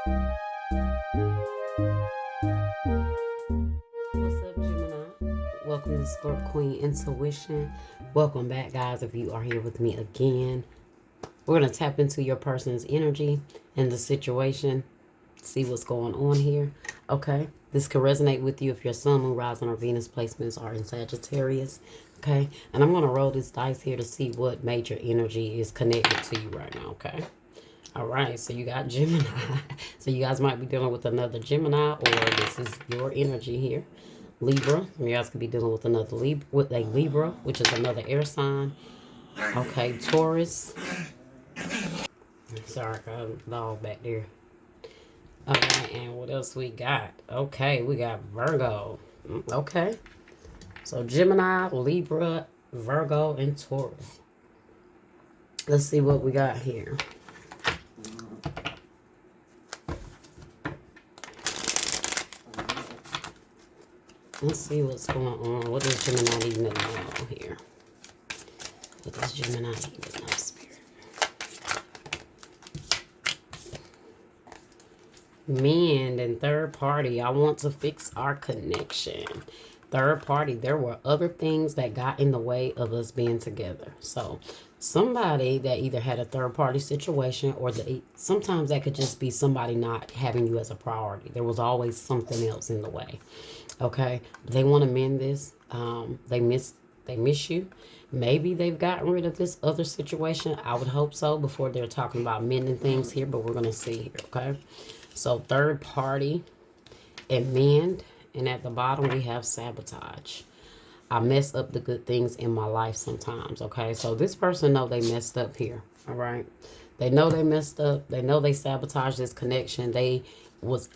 What's up, Gemini? Welcome to Scorp Queen Intuition. Welcome back, guys. If you are here with me again, we're going to tap into your person's energy and the situation, see what's going on here. Okay, this could resonate with you if your sun, moon, rising, or Venus placements are in Sagittarius. Okay, and I'm going to roll this dice here to see what major energy is connected to you right now. Okay. All right, so you got Gemini. So you guys might be dealing with another Gemini, or this is your energy here. Libra. You guys could be dealing with another Libra, which is another air sign. Okay, Taurus. Sorry, I got a dog back there. Okay, and what else we got? Okay, we got Virgo. Okay, so Gemini, Libra, Virgo, and Taurus. Let's see what we got here. Let's see what's going on. What does Gemini need to know here? What does Gemini need to know, Spirit? Men and third party. I want to fix our connection. Third party. There were other things that got in the way of us being together. So somebody that either had a third party situation, or sometimes that could just be somebody not having you as a priority. There was always something else in the way. Okay, they want to mend this. They miss you. Maybe they've gotten rid of this other situation. I would hope so before they're talking about mending things here, but we're going to see here. Okay, so third party and mend, and at the bottom we have sabotage. I mess up the good things in my life sometimes. Okay, so this person know they messed up here. All right, they know they messed up. They know they sabotaged this connection.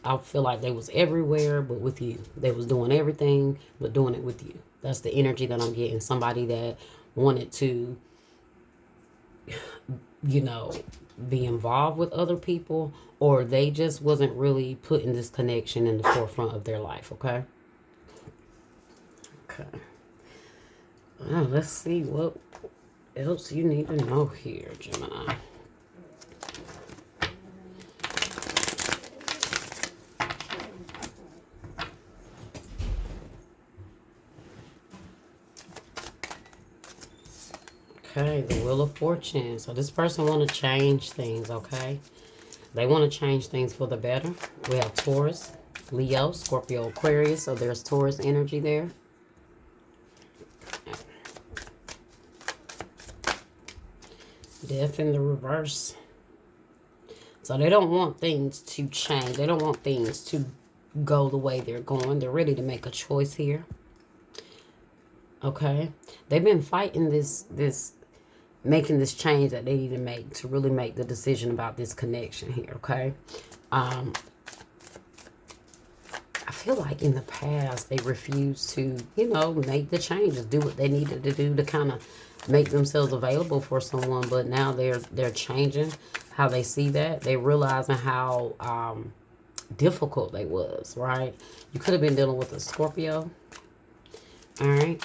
I feel like they was everywhere but with you. They was doing everything but doing it with you. That's the energy that I'm getting. Somebody that wanted to, be involved with other people, or they just wasn't really putting this connection in the forefront of their life. Okay. Okay. Well, let's see what else you need to know here, Gemini. Okay, the Wheel of Fortune. So this person want to change things, okay? They want to change things for the better. We have Taurus, Leo, Scorpio, Aquarius. So there's Taurus energy there. Death in the reverse. So they don't want things to change. They don't want things to go the way they're going. They're ready to make a choice here. Okay? They've been fighting making this change that they need to make to really make the decision about this connection here, okay? I feel like in the past they refused to, make the changes, do what they needed to do to kind of make themselves available for someone, but now they're changing how they see that. They're realizing how difficult they was, right? You could have been dealing with a Scorpio, all right?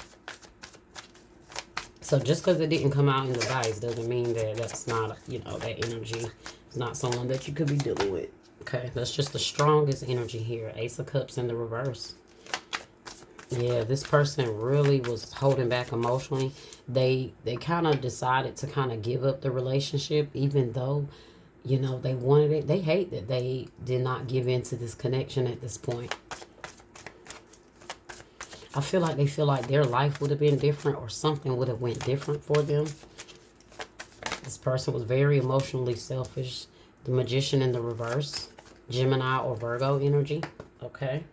So just because it didn't come out in the dice doesn't mean that that's not, that energy is not someone that you could be dealing with. Okay, that's just the strongest energy here. Ace of Cups in the reverse. Yeah, this person really was holding back emotionally. They kind of decided to kind of give up the relationship, even though, they wanted it. They hate that they did not give in to this connection at this point. I feel like they feel like their life would have been different, or something would have went different for them. This person was very emotionally selfish. The Magician in the reverse. Gemini or Virgo energy. Okay.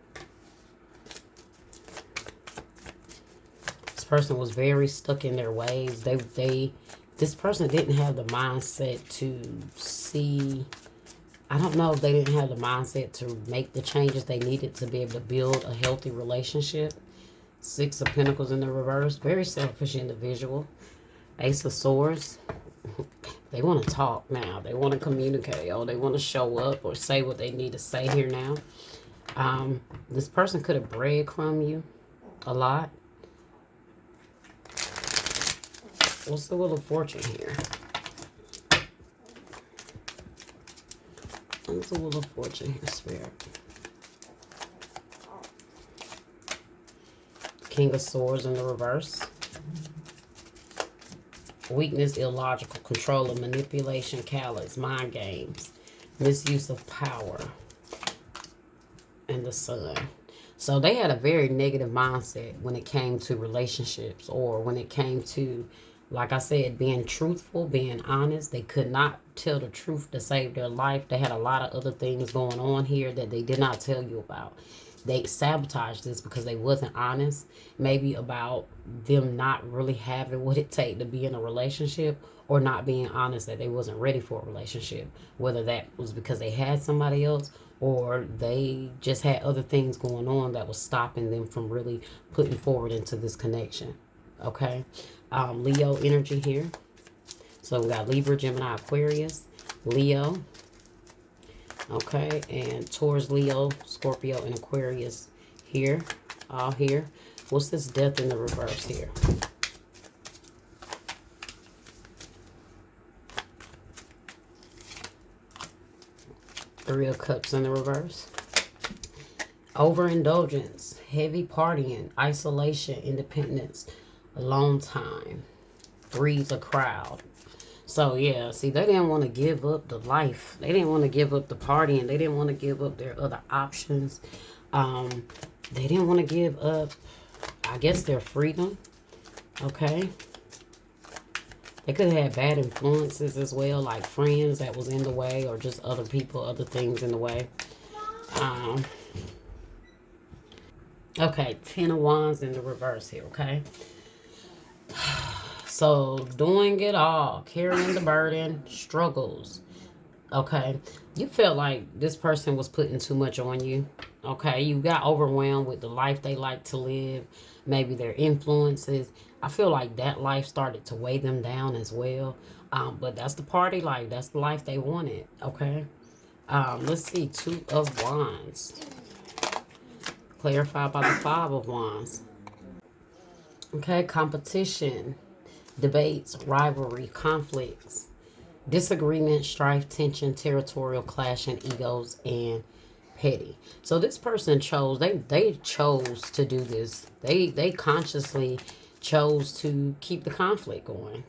This person was very stuck in their ways. This person didn't have the mindset to see. I don't know if they didn't have the mindset to make the changes they needed to be able to build a healthy relationship. Six of Pentacles in the reverse. Very selfish individual. Ace of Swords. They want to talk now. They want to communicate. Oh, they want to show up or say what they need to say here now. This person could have breadcrumbed you a lot. What's the Wheel of Fortune here? What's the Wheel of Fortune here, Spirit? King of Swords in the reverse. Weakness, illogical, control, manipulation, callous, mind games, misuse of power, and the Sun. So they had a very negative mindset when it came to relationships, or when it came to, like I said, being truthful, being honest. They could not tell the truth to save their life. They had a lot of other things going on here that they did not tell you about. They sabotaged this because they wasn't honest, maybe about them not really having what it takes to be in a relationship, or not being honest that they wasn't ready for a relationship, whether that was because they had somebody else, or they just had other things going on that was stopping them from really putting forward into this connection. Okay. Leo energy here. So we got Libra, Gemini, Aquarius, Leo. Okay, and Taurus, Leo, Scorpio, and Aquarius here, all here. What's this Death in the reverse here? Three of Cups in the reverse. Overindulgence, heavy partying, isolation, independence, alone time. Three's a crowd. So, yeah, see, they didn't want to give up the life. They didn't want to give up the partying. They didn't want to give up their other options. They didn't want to give up, I guess, their freedom. Okay. They could have had bad influences as well, like friends that was in the way, or just other people, other things in the way. Okay, Ten of Wands in the reverse here, okay? So, doing it all, carrying the burden, struggles. Okay, you felt like this person was putting too much on you. Okay, you got overwhelmed with the life they like to live, maybe their influences. I feel like that life started to weigh them down as well. But that's the party life. That's the life they wanted. Okay. Let's see. Two of Wands. Clarified by the Five of Wands. Okay, competition, debates, rivalry, conflicts, disagreement, strife, tension, territorial clash, and egos, and petty. So this person chose, they chose to do this. They consciously chose to keep the conflict going.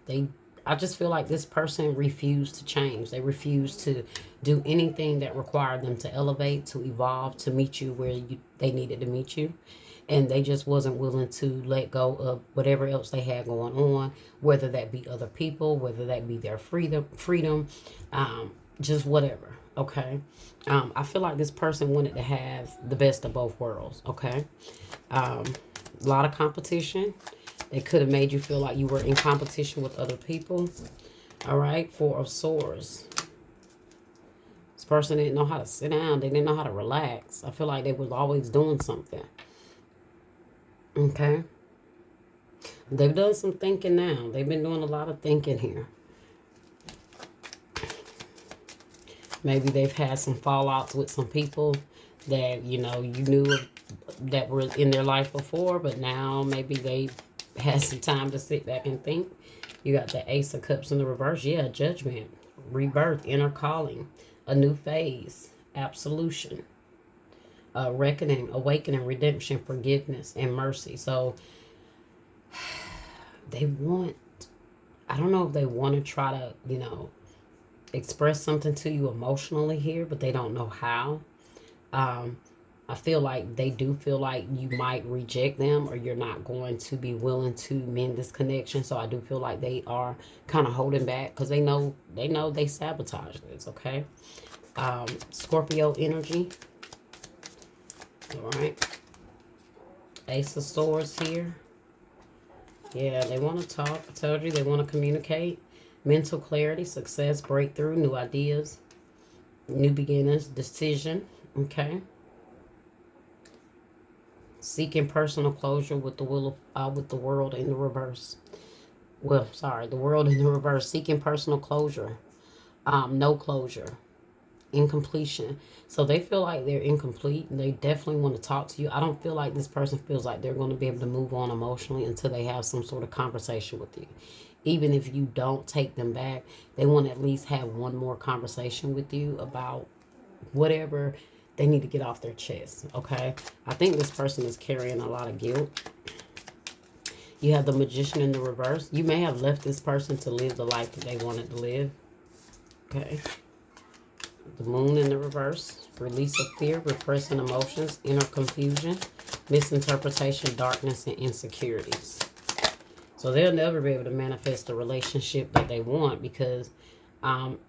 I just feel like this person refused to change. They refused to do anything that required them to elevate, to evolve, to meet you where they needed to meet you. And they just wasn't willing to let go of whatever else they had going on, whether that be other people, whether that be their freedom, just whatever. Okay. I feel like this person wanted to have the best of both worlds. Okay. A lot of competition. They could have made you feel like you were in competition with other people. All right. Four of Swords. This person didn't know how to sit down. They didn't know how to relax. I feel like they was always doing something. Okay. They've done some thinking now. They've been doing a lot of thinking here. Maybe they've had some fallouts with some people that, you knew that were in their life before, but now maybe they had some time to sit back and think. You got the Ace of Cups in the reverse. Yeah, judgment, rebirth, inner calling, a new phase, absolution, reckoning, awakening, redemption, forgiveness, and mercy. So they want, I don't know if they want to try to, express something to you emotionally here, but they don't know how. I feel like they do feel like you might reject them, or you're not going to be willing to mend this connection. So I do feel like they are kind of holding back because they know they sabotage this. Okay. Scorpio energy. All right. Ace of Swords here. Yeah, they want to talk. I told you they want to communicate. Mental clarity, success, breakthrough, new ideas, new beginnings, decision. Okay. Seeking personal closure with the with the World in the reverse. Well, sorry, the World in the reverse. Seeking personal closure. No closure. Incompletion. So they feel like they're incomplete, and they definitely want to talk to you. I don't feel like this person feels like they're going to be able to move on emotionally until they have some sort of conversation with you. Even if you don't take them back, they want to at least have one more conversation with you about whatever they need to get off their chest, okay? I think this person is carrying a lot of guilt. You have the Magician in the reverse. You may have left this person to live the life that they wanted to live, okay? The Moon in the reverse. Release of fear, repressing emotions, inner confusion, misinterpretation, darkness, and insecurities. So they'll never be able to manifest the relationship that they want because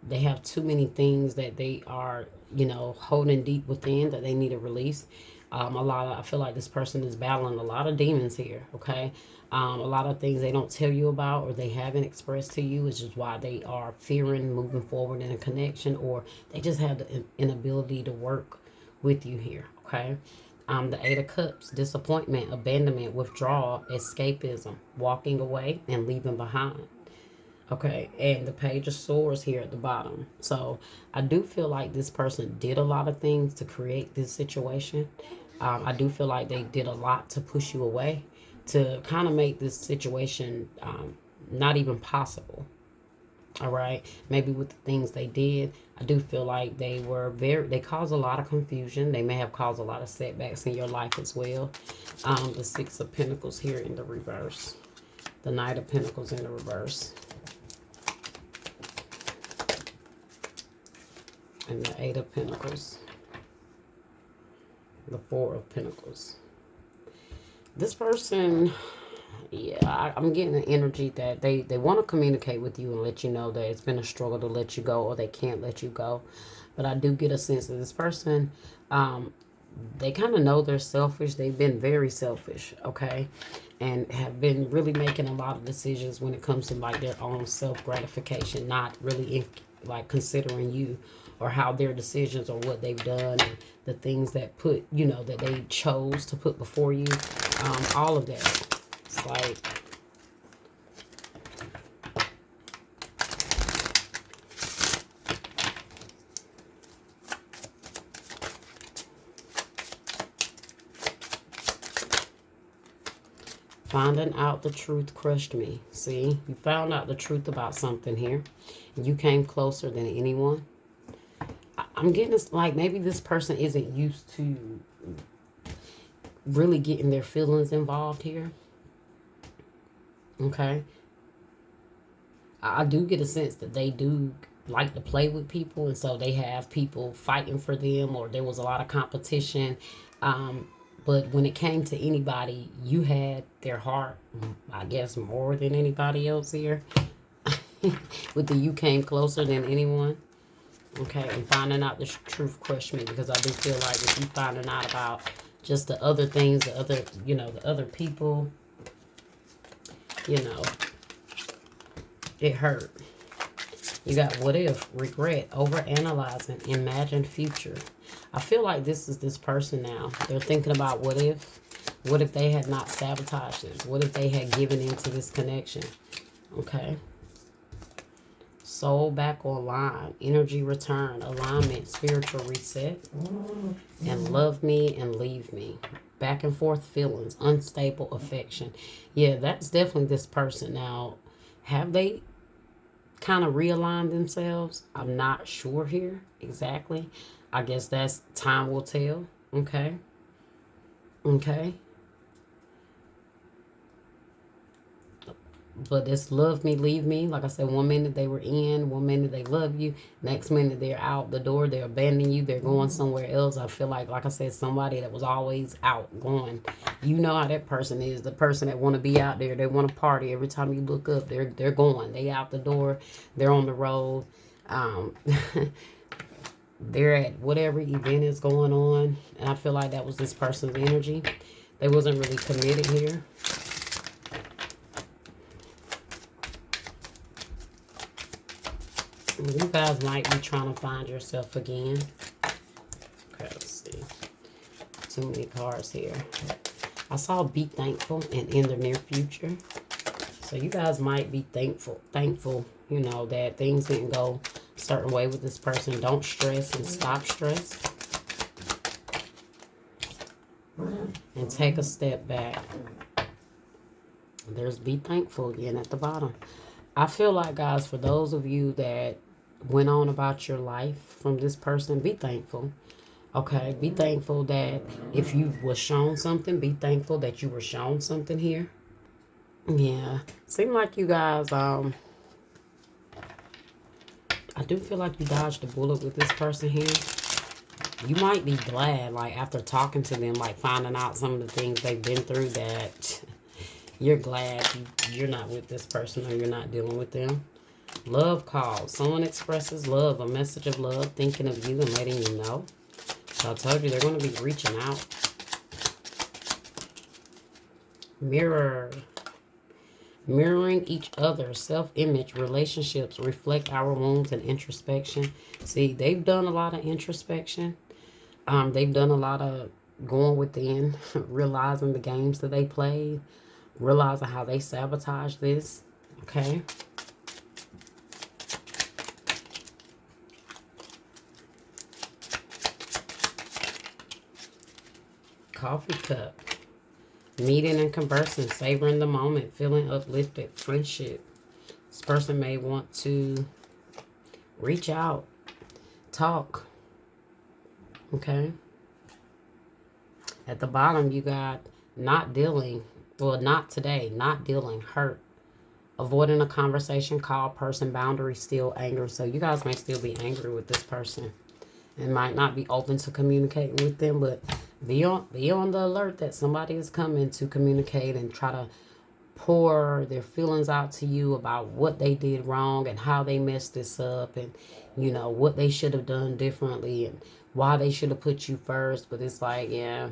they have too many things that they are, you know, holding deep within that they need to release. I feel like this person is battling a lot of demons here, okay? A lot of things they don't tell you about or they haven't expressed to you, which is why they are fearing moving forward in a connection, or they just have the inability to work with you here, okay? The Eight of Cups, disappointment, abandonment, withdrawal, escapism, walking away and leaving behind. Okay, and the Page of Swords here at the bottom. So I do feel like this person did a lot of things to create this situation. I do feel like they did a lot to push you away, to kind of make this situation not even possible. All right, maybe with the things they did, I do feel like they caused a lot of confusion. They may have caused a lot of setbacks in your life as well. The Six of Pentacles here in the reverse. The Knight of Pentacles in the reverse. And the Eight of Pentacles. The Four of Pentacles. This person, yeah, I'm getting the energy that they want to communicate with you and let you know that it's been a struggle to let you go, or they can't let you go. But I do get a sense that this person, they kind of know they're selfish. They've been very selfish, okay? And have been really making a lot of decisions when it comes to like their own self-gratification, not really like considering you or how their decisions or what they've done and the things that that they chose to put before you. All of that. It's like, finding out the truth crushed me. See, you found out the truth about something here. You came closer than anyone. I'm getting this, like maybe this person isn't used to really getting their feelings involved here. Okay. I do get a sense that they do like to play with people, and so they have people fighting for them, or there was a lot of competition. But when it came to anybody, you had their heart, I guess, more than anybody else here. With the you came closer than anyone. Okay, and finding out the truth crushed me, because I do feel like if you finding out about just the other things, the other people, it hurt. You got what if, regret, overanalyzing, imagined future. I feel like this is this person now. They're thinking about what if they had not sabotaged this? What if they had given into this connection? Okay. Soul back online, energy return, alignment, spiritual reset, and love me and leave me. Back and forth feelings, unstable affection. Yeah, that's definitely this person. Now, have they kind of realigned themselves? I'm not sure here exactly. I guess that's time will tell. Okay. Okay. But it's love me, leave me. Like I said, 1 minute they were in, 1 minute they love you. Next minute they're out the door. They're abandoning you. They're going somewhere else. I feel like I said, somebody that was always out going. You know how that person is. The person that want to be out there. They want to party. Every time you look up, they're going. They out the door. They're on the road. They're at whatever event is going on. And I feel like that was this person's energy. They wasn't really committed here. You guys might be trying to find yourself again. Okay, let's see. Too many cards here. I saw be thankful and in the near future. So you guys might be thankful, that things didn't go a certain way with this person. Don't stress and stop stress. And take a step back. There's be thankful again at the bottom. I feel like, guys, for those of you that went on about your life from this person, be thankful. Okay, be thankful that if you were shown something, be thankful that you were shown something here. Yeah, seem like you guys, I do feel like you dodged a bullet with this person here. You might be glad, like, after talking to them, like, finding out some of the things they've been through, that you're glad you're not with this person or you're not dealing with them. Love calls. Someone expresses love, a message of love, thinking of you and letting you know. So I told you they're going to be reaching out. Mirror. Mirroring each other, self-image, relationships reflect our wounds and introspection. See, they've done a lot of introspection. They've done a lot of going within, realizing the games that they played, realizing how they sabotaged this. Okay. Coffee cup. Meeting and conversing, savoring the moment, feeling uplifted, friendship. This person may want to reach out, talk. Okay. At the bottom, you got not dealing, well, not today, not dealing, hurt. Avoiding a conversation, call, person, boundary, still angry. So you guys may still be angry with this person and might not be open to communicating with them, but be on the alert that somebody is coming to communicate and try to pour their feelings out to you about what they did wrong and how they messed this up, and you know what they should have done differently and why they should have put you first. But it's like, yeah,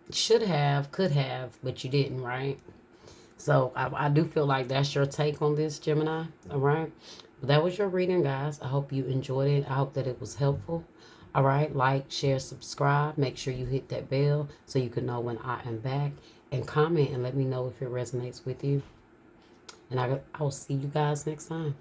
should have, could have, but you didn't, right? So I do feel like that's your take on this, Gemini. All right. But that was your reading, guys. I hope you enjoyed it. I hope that it was helpful. All right. Like, share, subscribe. Make sure you hit that bell so you can know when I am back. And comment and let me know if it resonates with you. And I will see you guys next time.